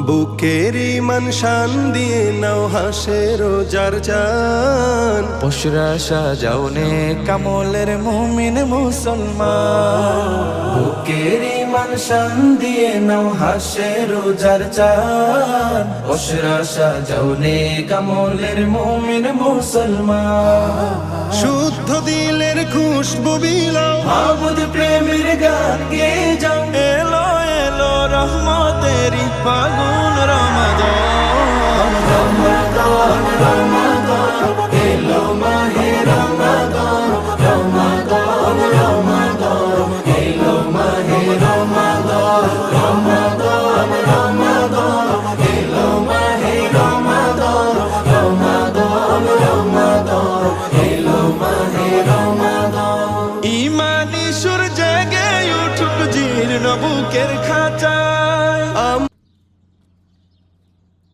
বুকের ইমান শান দিয়ে নাও হাসে রোজার চান। পশুরা সাজাও নে কামলের মুমিন মুসলমান। বুকের ইমান শান দিয়ে নাও হাসে রোজার চান। পশুরা সাজাও নে কামলের মুমিন মুসলমান। শুদ্ধ দিলের খুশবু বিলাও মাবুদ প্রেমের গান গে যাও। এলো এলো রহমতেরি ফাগুন রমাদান। রমাদান